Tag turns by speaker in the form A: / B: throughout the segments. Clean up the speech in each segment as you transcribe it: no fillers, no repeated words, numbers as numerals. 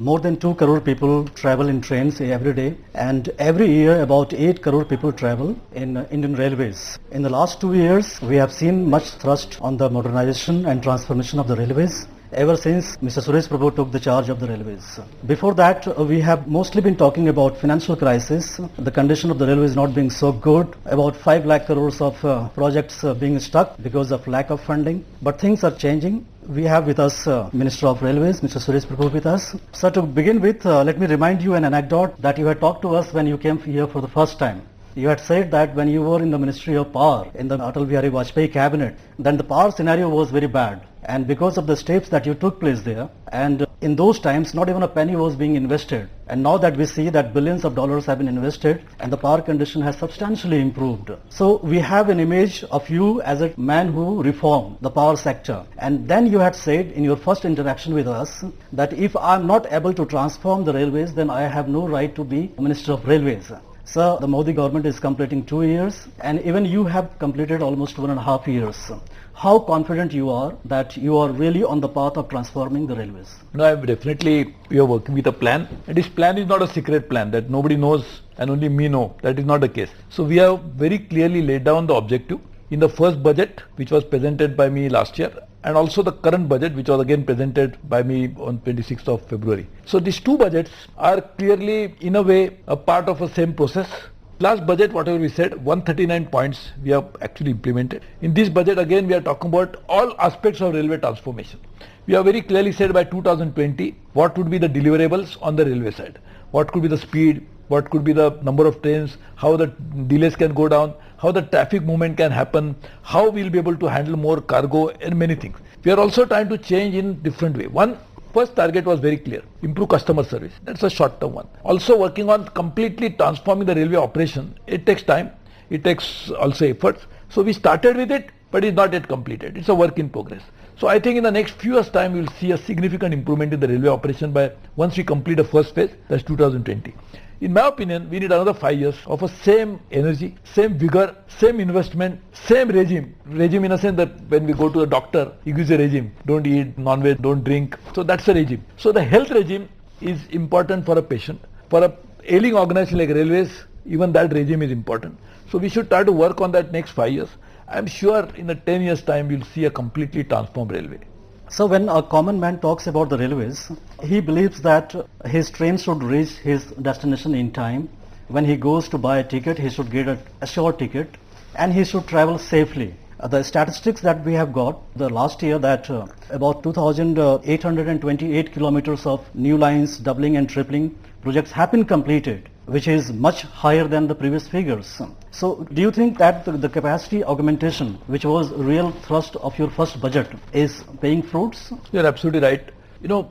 A: More than 2 crore people travel in trains every day, and every year about 8 crore people travel in Indian Railways. In the last 2 years, we have seen much thrust on the modernization and transformation of the railways ever since Mr. Suresh Prabhu took the charge of the railways. Before that, we have mostly been talking about financial crisis, the condition of the railways not being so good, about 5 lakh crores of projects being stuck because of lack of funding. But things are changing. We have with us Minister of Railways, Mr. Suresh Prabhu with us. So to begin with, let me remind you an anecdote that you had talked to us when you came here for the first time. You had said that when you were in the Ministry of Power, in the Atal Bihari Vajpayee cabinet, then the power scenario was very bad. And because of the steps that you took place there, and in those times, not even a penny was being invested. And now that we see that billions of dollars have been invested and the power condition has substantially improved. So we have an image of you as a man who reformed the power sector. And then you had said in your first interaction with us that if I'm not able to transform the railways, then I have no right to be Minister of Railways. Sir, the Modi government is completing 2 years, and even you have completed almost 1.5 years. How confident you are that you are really on the path of transforming the railways?
B: No, we are working with a plan, and this plan is not a secret plan that nobody knows and only me know. That is not the case. So we have very clearly laid down the objective in the first budget, which was presented by me last year, and also the current budget, which was again presented by me on 26th of February. So these two budgets are clearly, in a way, a part of the same process. Last budget, whatever we said, 139 points we have actually implemented. In this budget, again, we are talking about all aspects of railway transformation. We have very clearly said by 2020, what would be the deliverables on the railway side? What could be the speed? What could be the number of trains? How the delays can go down? How the traffic movement can happen? How we will be able to handle more cargo and many things. We are also trying to change in different way. One, first target was very clear, improve customer service. That's a short-term one. Also working on completely transforming the railway operation. It takes time. It takes also efforts. So we started with it, but it's not yet completed. It's a work in progress. So I think in the next few years' time, we will see a significant improvement in the railway operation by once we complete the first phase, that's 2020. In my opinion, we need another 5 years of a same energy, same vigor, same investment, same regime. Regime in a sense that when we go to a doctor, he gives a regime. Don't eat non-veg, don't drink. So that's a regime. So the health regime is important for a patient. For a ailing organization like railways, even that regime is important. So we should try to work on that next 5 years. I'm sure in a 10 years time, we'll see a completely transformed railway.
A: So when a common man talks about the railways, he believes that his train should reach his destination in time. When he goes to buy a ticket, he should get a short ticket and he should travel safely. The statistics that we have got the last year that about 2,828 kilometers of new lines, doubling and tripling projects have been completed, which is much higher than the previous figures. So do you think that the capacity augmentation, which was real thrust of your first budget, is paying fruits?
B: You're absolutely right.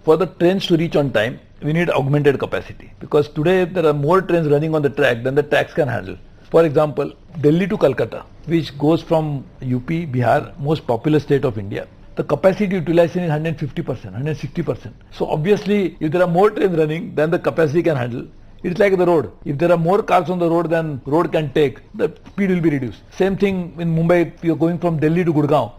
B: For the trains to reach on time, we need augmented capacity because today there are more trains running on the track than the tracks can handle. For example, Delhi to Calcutta, which goes from UP, Bihar, most populous state of India. The capacity utilization is 150%, 160%. So obviously, if there are more trains running than the capacity can handle, it's like the road. If there are more cars on the road than road can take, the speed will be reduced. Same thing in Mumbai, if you are going from Delhi to Gurgaon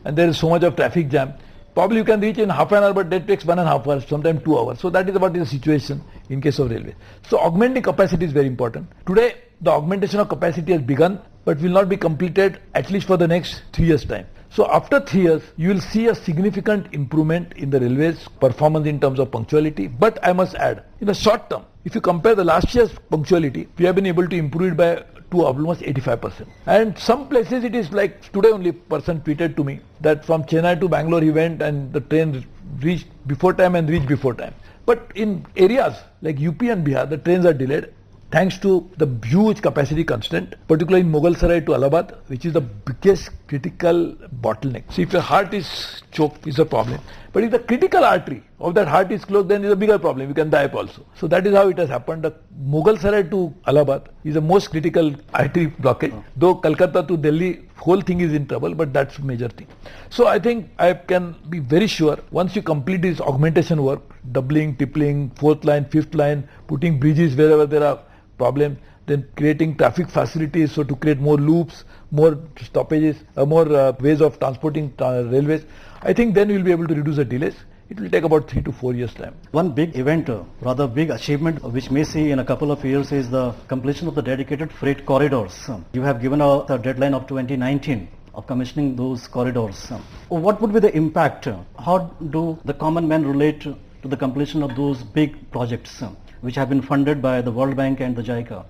B: and there is so much of traffic jam, probably you can reach in half an hour, but that takes 1.5 hours, sometimes 2 hours. So that is what is the situation in case of railway. So augmenting capacity is very important. Today, the augmentation of capacity has begun, but will not be completed at least for the next 3 years' time. So after 3 years, you will see a significant improvement in the railways performance in terms of punctuality. But I must add, in the short term, if you compare the last year's punctuality, we have been able to improve it by to almost 85%. And some places it is like today only person tweeted to me that from Chennai to Bangalore he went and the train reached before time and reached before time. But in areas like UP and Bihar, the trains are delayed thanks to the huge capacity constraint, particularly in Mughal Sarai to Allahabad, which is the biggest critical bottleneck. So if your heart is choked, it's a problem. But if the critical artery of that heart is closed, then it's a bigger problem. You can die also. So that is how it has happened. The Mughal Sarai to Allahabad is the most critical artery blockage. Though Calcutta to Delhi, whole thing is in trouble, but that's a major thing. So I think I can be very sure once you complete this augmentation work, doubling, tripling, fourth line, fifth line, putting bridges wherever there are problems, then creating traffic facilities, so to create more loops, more stoppages, more ways of transporting railways. I think then we will be able to reduce the delays. It will take about 3 to 4 years time.
A: One big event, rather big achievement which may see in a couple of years is the completion of the dedicated freight corridors. You have given a deadline of 2019 of commissioning those corridors. What would be the impact? How do the common man relate to the completion of those big projects which have been funded by the World Bank and the JICA?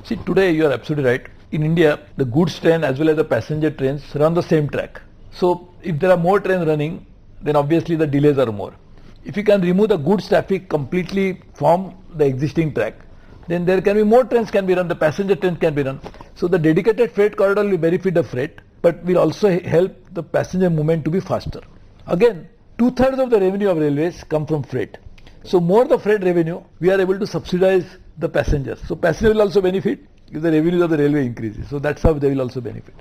B: See, today you are absolutely right. In India, the goods train as well as the passenger trains run the same track. So if there are more trains running, then obviously the delays are more. If you can remove the goods traffic completely from the existing track, then there can be more trains can be run, the passenger trains can be run. So the dedicated freight corridor will benefit the freight, but will also help the passenger movement to be faster. Again, 2/3 of the revenue of railways come from freight. So more the freight revenue, we are able to subsidize the passengers. So passenger will also benefit if the revenues of the railway increases. So that's how they will also benefit.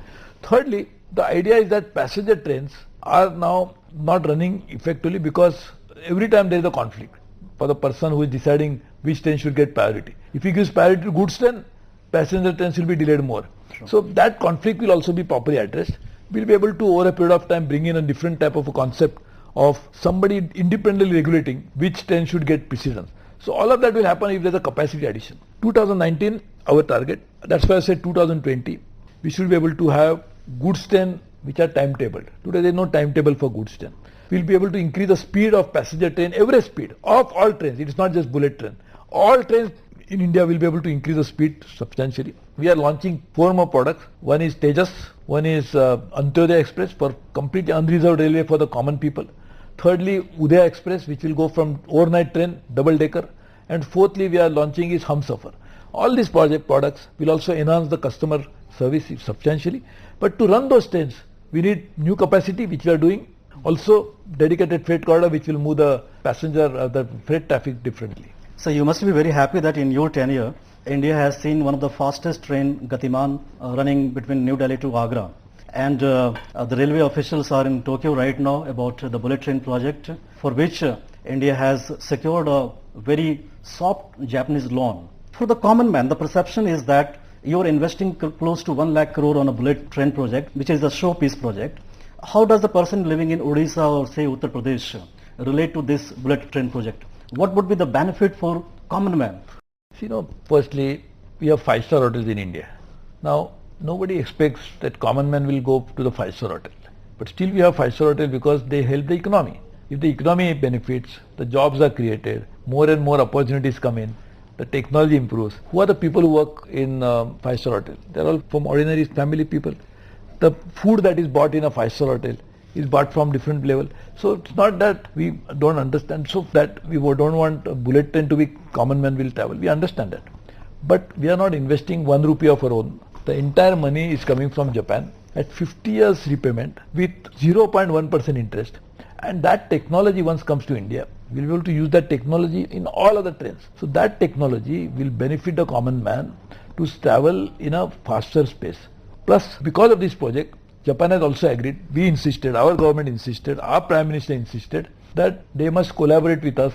B: Thirdly, the idea is that passenger trains are now not running effectively because every time there is a conflict for the person who is deciding which train should get priority. If he gives priority to goods train, passenger trains will be delayed more. Sure. So that conflict will also be properly addressed. We'll be able to over a period of time bring in a different type of a concept of somebody independently regulating which train should get precedence. So all of that will happen if there is a capacity addition. 2019, our target, that's why I said 2020, we should be able to have goods train which are timetabled. Today there is no timetable for goods train. We will be able to increase the speed of passenger train, average speed of all trains. It is not just bullet train. All trains in India will be able to increase the speed substantially. We are launching 4 more products. One is Tejas, one is Antyodaya Express for completely unreserved railway for the common people. Thirdly, Udaya Express, which will go from overnight train, double decker. And fourthly, we are launching is Humsafar. All these products will also enhance the customer service substantially. But to run those trains, we need new capacity, which we are doing. Also, dedicated freight corridor, which will move the passenger, the freight traffic differently.
A: So you must be very happy that in your tenure, India has seen one of the fastest train, Gatiman, running between New Delhi to Agra. And the railway officials are in Tokyo right now about the bullet train project, for which India has secured a very soft Japanese loan. For the common man, the perception is that you are investing close to 1 lakh crore on a bullet train project, which is a showpiece project. How does the person living in Odisha or say Uttar Pradesh relate to this bullet train project? What would be the benefit for common man?
B: See, firstly, we have 5-star hotels in India. Now, nobody expects that common man will go to the 5-star hotel. But still we have 5-star hotel because they help the economy. If the economy benefits, the jobs are created, more and more opportunities come in, the technology improves. Who are the people who work in 5-star hotel? They are all from ordinary family people. The food that is bought in a 5-star hotel is bought from different level. So it's not that we don't understand, so that we don't want a bullet train to be common man will travel. We understand that. But we are not investing 1 rupee of our own. The entire money is coming from Japan at 50 years repayment with 0.1% interest. And that technology once comes to India, we'll be able to use that technology in all other trains. So that technology will benefit the common man to travel in a faster space. Plus, because of this project, Japan has also agreed, we insisted, our government insisted, our Prime Minister insisted that they must collaborate with us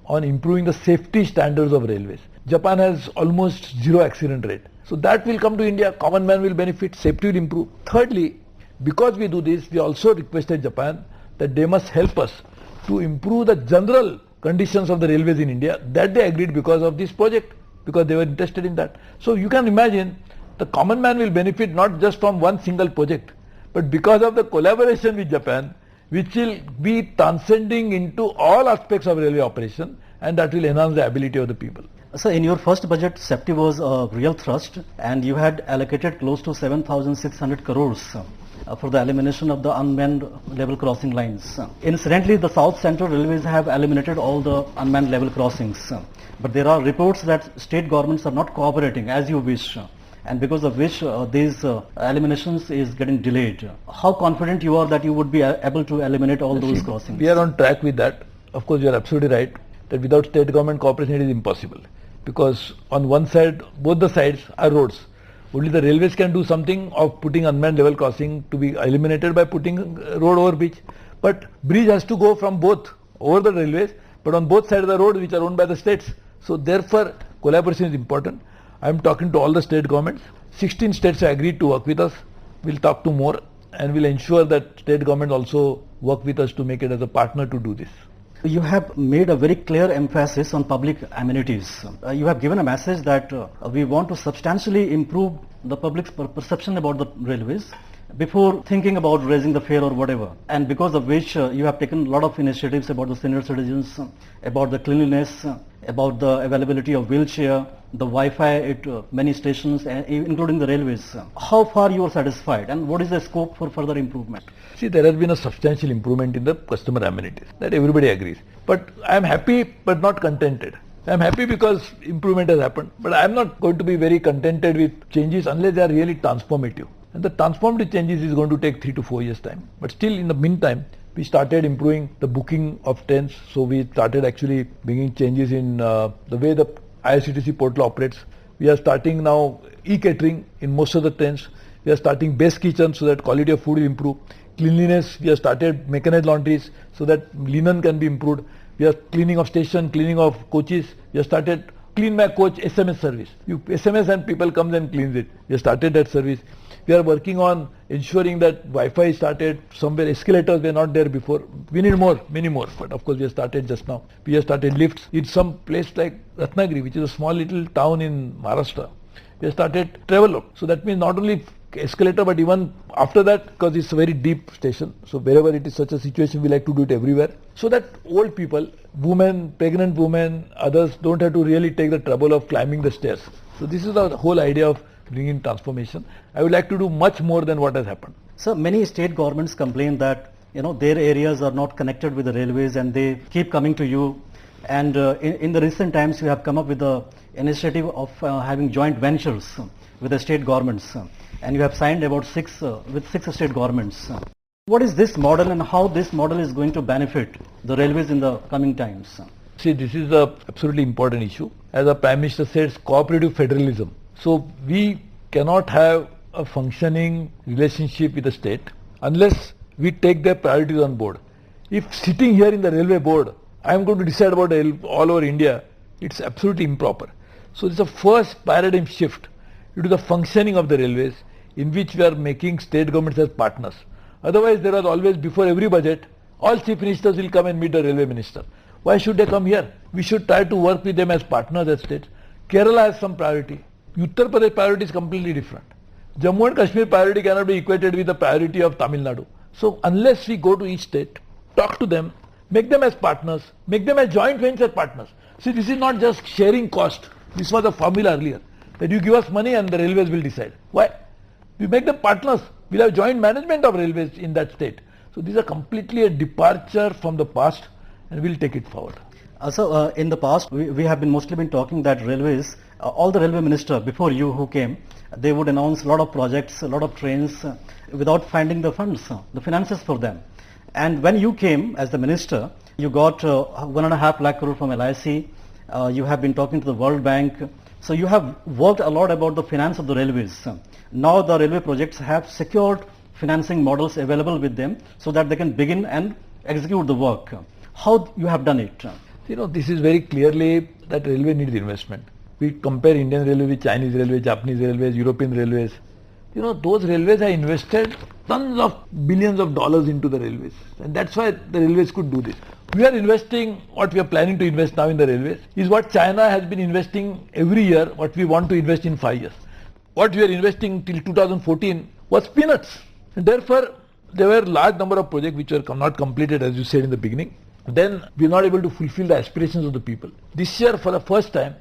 B: on improving the safety standards of railways. Japan has almost 0 accident rate. So that will come to India, common man will benefit, safety will improve. Thirdly, because we do this, we also requested Japan that they must help us to improve the general conditions of the railways in India. That they agreed because of this project, because they were interested in that. So you can imagine the common man will benefit not just from one single project, but because of the collaboration with Japan, which will be transcending into all aspects of railway operation, and that will enhance the ability of the people.
A: So in your first budget, safety was a real thrust, and you had allocated close to 7,600 crores for the elimination of the unmanned level crossing lines. Incidentally, the South Central Railways have eliminated all the unmanned level crossings. But there are reports that state governments are not cooperating as you wish, and because of which these eliminations is getting delayed. How confident you are that you would be able to eliminate all those crossings?
B: We are on track with that. Of course, you are absolutely right that without state government cooperation it is impossible. Because on one side, both the sides are roads. Only the railways can do something of putting unmanned level crossing to be eliminated by putting road over bridge. But bridge has to go from both over the railways, but on both sides of the road which are owned by the states. So therefore, collaboration is important. I am talking to all the state governments. 16 states have agreed to work with us. We'll talk to more and we'll ensure that state government also work with us to make it as a partner to do this.
A: You have made a very clear emphasis on public amenities. You have given a message that we want to substantially improve the public's perception about the railways before thinking about raising the fare or whatever, and because of which you have taken a lot of initiatives about the senior citizens, about the cleanliness, about the availability of wheelchair, the Wi-Fi at many stations, including the railways. How far you are satisfied, and what is the scope for further improvement?
B: See, there has been a substantial improvement in the customer amenities. That everybody agrees. But I am happy but not contented. I am happy because improvement has happened, but I am not going to be very contented with changes unless they are really transformative. And the transformative changes is going to take 3 to 4 years time. But still, in the meantime, we started improving the booking of trains. So we started actually bringing changes in the way the IRCTC portal operates. We are starting now e-catering in most of the trains. We are starting base kitchen so that quality of food will improve. Cleanliness, we have started mechanized laundries so that linen can be improved. We are cleaning of station, cleaning of coaches. We have started Clean My Coach SMS service. You SMS and people comes and cleans it. We have started that service. We are working on ensuring that Wi-Fi is started. Somewhere escalators were not there before. We need more, many more. But of course we have started just now. We have started lifts. In some place like Ratnagiri, which is a small little town in Maharashtra, we have started travel up. So that means not only escalator, but even after that, because it's a very deep station. So wherever it is such a situation, we like to do it everywhere. So that old people, women, pregnant women, others don't have to really take the trouble of climbing the stairs. So this is the whole idea of bringing transformation. I would like to do much more than what has happened.
A: So many state governments complain that their areas are not connected with the railways and they keep coming to you. And in the recent times, you have come up with the initiative of having joint ventures with the state governments, and you have signed about with six state governments. What is this model and how this model is going to benefit the railways in the coming times?
B: See, this is a absolutely important issue. As the Prime Minister says, cooperative federalism. So we cannot have a functioning relationship with the state unless we take their priorities on board. If sitting here in the railway board, I am going to decide about all over India, it's absolutely improper. So this is the first paradigm shift into the functioning of the railways, in which we are making state governments as partners. Otherwise, there was always, before every budget, all chief ministers will come and meet the railway minister. Why should they come here? We should try to work with them as partners as states. Kerala has some priority. Uttar Pradesh priority is completely different. Jammu and Kashmir priority cannot be equated with the priority of Tamil Nadu. So unless we go to each state, talk to them, make them as partners, make them as joint venture partners. See, this is not just sharing cost. This was a formula earlier, that you give us money and the railways will decide. Why? We make them partners. We'll have joint management of railways in that state. So these are completely a departure from the past, and we'll take it forward.
A: Also, in the past, we have mostly been talking that railways, all the railway minister before you who came, they would announce a lot of projects, a lot of trains without finding the funds, the finances for them. And when you came as the minister, you got 1.5 lakh crore from LIC. You have been talking to the World Bank. So you have worked a lot about the finance of the railways. Now the railway projects have secured financing models available with them so that they can begin and execute the work. How you have done it?
B: This is very clearly that railway needs investment. We compare Indian railway with Chinese railways, Japanese railways, European railways. Those railways have invested tons of billions of dollars into the railways, and that's why the railways could do this. We are investing, what we are planning to invest now in the railways is what China has been investing every year, what we want to invest in 5 years. What we are investing till 2014 was peanuts. And therefore, there were large number of projects which were not completed, as you said in the beginning. Then we are not able to fulfill the aspirations of the people. This year, for the first time,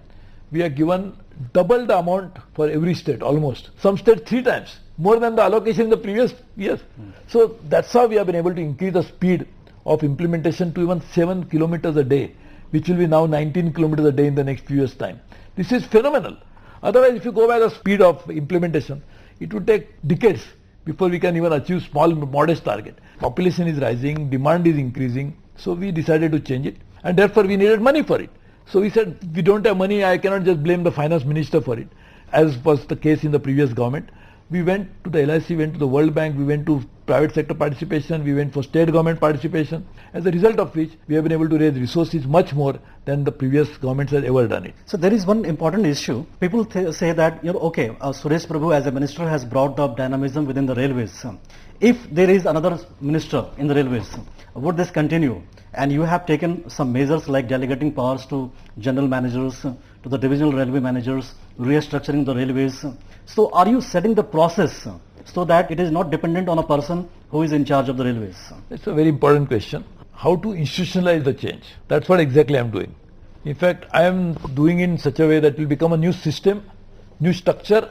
B: we are given double the amount for every state, almost. Some states 3 times, more than the allocation in the previous years. So that's how we have been able to increase the speed of implementation to even 7 kilometers a day, which will be now 19 kilometers a day in the next few years' time. This is phenomenal. Otherwise, if you go by the speed of implementation, it would take decades before we can even achieve small, modest target. Population is rising, demand is increasing, so we decided to change it, and therefore we needed money for it. So we said, we don't have money, I cannot just blame the finance minister for it, as was the case in the previous government. We went to the LIC, went to the World Bank, we went to private sector participation, we went for state government participation, as a result of which we have been able to raise resources much more than the previous governments have ever done it.
A: So there is one important issue. People say that, Suresh Prabhu as a minister has brought up dynamism within the railways. If there is another minister in the railways, would this continue? And you have taken some measures like delegating powers to general managers, to the divisional railway managers, restructuring the railways. So are you setting the process so that it is not dependent on a person who is in charge of the railways?
B: It's a very important question. How to institutionalize the change? That's what exactly I am doing. In fact, I am doing in such a way that it will become a new system, new structure,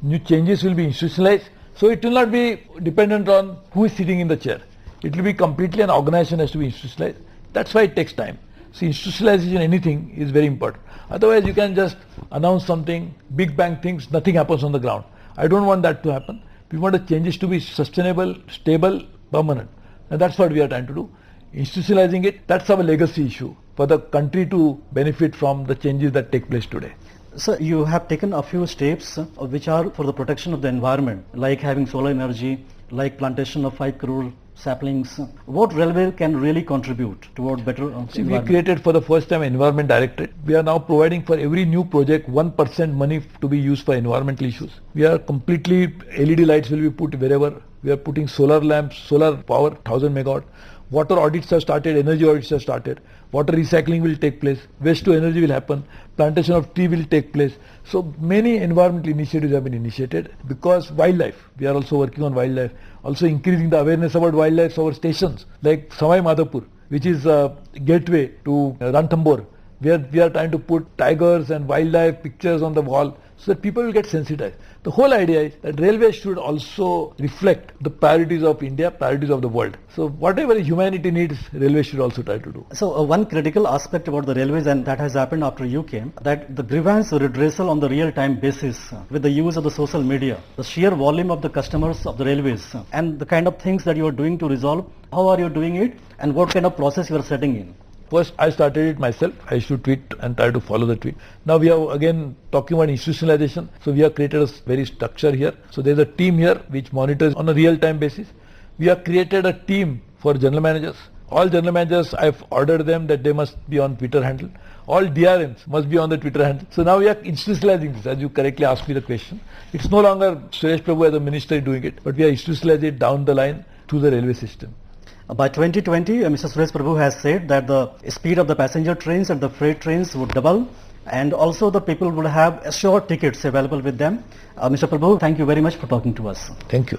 B: new changes will be institutionalized. So it will not be dependent on who is sitting in the chair. It will be completely an organization has to be institutionalized. That's why it takes time. See, institutionalization anything is very important. Otherwise you can just announce something, big bang things, nothing happens on the ground. I don't want that to happen. We want the changes to be sustainable, stable, permanent. And that's what we are trying to do. Institutionalizing it, that's our legacy issue for the country to benefit from the changes that take place today.
A: So you have taken a few steps which are for the protection of the environment, like having solar energy, like plantation of 5 crore saplings. What railway can really contribute toward better environment?
B: We created for the first time Environment Directorate. We are now providing for every new project 1% money to be used for environmental issues. We are completely, LED lights will be put wherever. We are putting solar lamps, solar power, 1000 megawatt. Water audits have started, energy audits have started. Water recycling will take place, waste to energy will happen, plantation of tree will take place. So many environmental initiatives have been initiated because wildlife, we are also working on wildlife, also increasing the awareness about wildlife, our stations like Samai Madhapur, which is a gateway to Ranthambore, where we are trying to put tigers and wildlife pictures on the wall so that people will get sensitized. The whole idea is that railways should also reflect the priorities of India, priorities of the world. So whatever humanity needs, railways should also try to do.
A: So one critical aspect about the railways, and that has happened after you came, that the grievance redressal on the real-time basis with the use of the social media, the sheer volume of the customers of the railways, and the kind of things that you are doing to resolve, how are you doing it, and what kind of process you are setting in?
B: First, I started it myself. I used to tweet and try to follow the tweet. Now we are again talking about institutionalization. So we have created a very structure here. So there is a team here which monitors on a real-time basis. We have created a team for general managers. All general managers, I have ordered them that they must be on Twitter handle. All DRMs must be on the Twitter handle. So now we are institutionalizing this, as you correctly asked me the question. It's no longer Suresh Prabhu as a minister doing it, but we are institutionalizing it down the line through the railway system.
A: By 2020, Mr. Suresh Prabhu has said that the speed of the passenger trains and the freight trains would double, and also the people would have assured tickets available with them. Mr. Prabhu, thank you very much for talking to us.
B: Thank you.